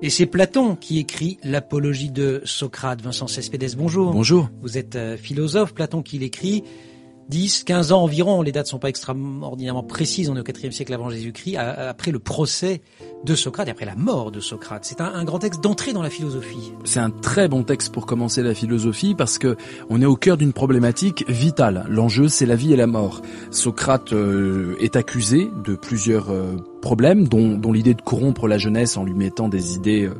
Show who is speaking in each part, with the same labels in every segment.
Speaker 1: Et c'est Platon qui écrit l'apologie de Socrate. Vincent Cespedes, bonjour.
Speaker 2: Bonjour.
Speaker 1: Vous êtes philosophe. Platon qui l'écrit 10, 15 ans environ, les dates sont pas extraordinairement précises, on est au IVe siècle avant Jésus-Christ, après le procès de Socrate et après la mort de Socrate. C'est un grand texte d'entrée dans la philosophie.
Speaker 2: C'est un très bon texte pour commencer la philosophie parce que on est au cœur d'une problématique vitale. L'enjeu, c'est la vie et la mort. Socrate est accusé de plusieurs problèmes, dont l'idée de corrompre la jeunesse en lui mettant des idées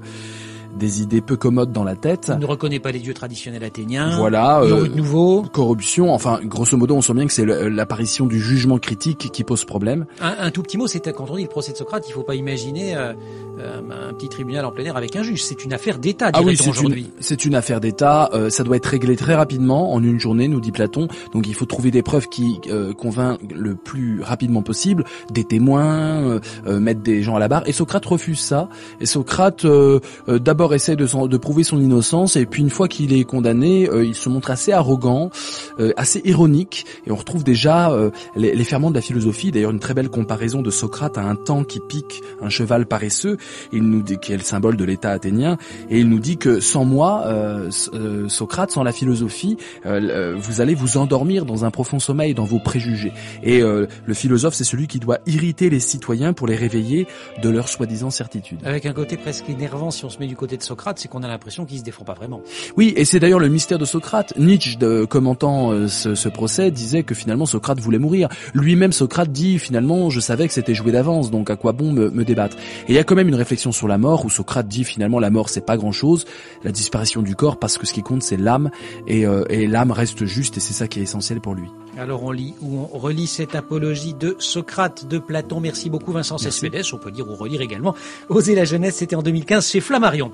Speaker 2: peu commodes dans la tête.
Speaker 1: Il ne reconnaît pas les dieux traditionnels athéniens.
Speaker 2: Voilà.
Speaker 1: Il en veut de nouveau.
Speaker 2: Corruption. Enfin, grosso modo, on sent bien que c'est l'apparition du jugement critique qui pose problème.
Speaker 1: Un tout petit mot, c'est quand on dit le procès de Socrate, il faut pas imaginer un petit tribunal en plein air avec un juge. C'est une affaire d'État, dirait-on aujourd'hui.
Speaker 2: C'est une affaire d'État. Ça doit être réglé très rapidement, en une journée, nous dit Platon. Donc, il faut trouver des preuves qui convainquent le plus rapidement possible, des témoins, mettre des gens à la barre. Et Socrate refuse ça. Et Socrate, d'abord essaie de prouver son innocence, et puis une fois qu'il est condamné, il se montre assez arrogant, assez ironique, et on retrouve déjà les ferments de la philosophie. D'ailleurs, une très belle comparaison de Socrate à un taon qui pique un cheval paresseux. Il nous dit, qui est le symbole de l'État athénien, et il nous dit que sans moi, Socrate, sans la philosophie, vous allez vous endormir dans un profond sommeil, dans vos préjugés. Et le philosophe, c'est celui qui doit irriter les citoyens pour les réveiller de leur soi-disant certitude.
Speaker 1: Avec un côté presque énervant, si on se met du côté de Socrate, c'est qu'on a l'impression qu'il se défend pas vraiment.
Speaker 2: Oui, et c'est d'ailleurs le mystère de Socrate. Nietzsche, commentant ce procès, disait que finalement Socrate voulait mourir. Lui-même, Socrate dit finalement, je savais que c'était joué d'avance, donc à quoi bon me débattre. Et il y a quand même une réflexion sur la mort où Socrate dit finalement la mort c'est pas grand-chose, la disparition du corps, parce que ce qui compte c'est l'âme, et l'âme reste juste, et c'est ça qui est essentiel pour lui.
Speaker 1: Alors on lit ou on relit cette apologie de Socrate de Platon. Merci beaucoup Vincent Cespedes. On peut lire ou relire également Oser la jeunesse, c'était en 2015 chez Flammarion.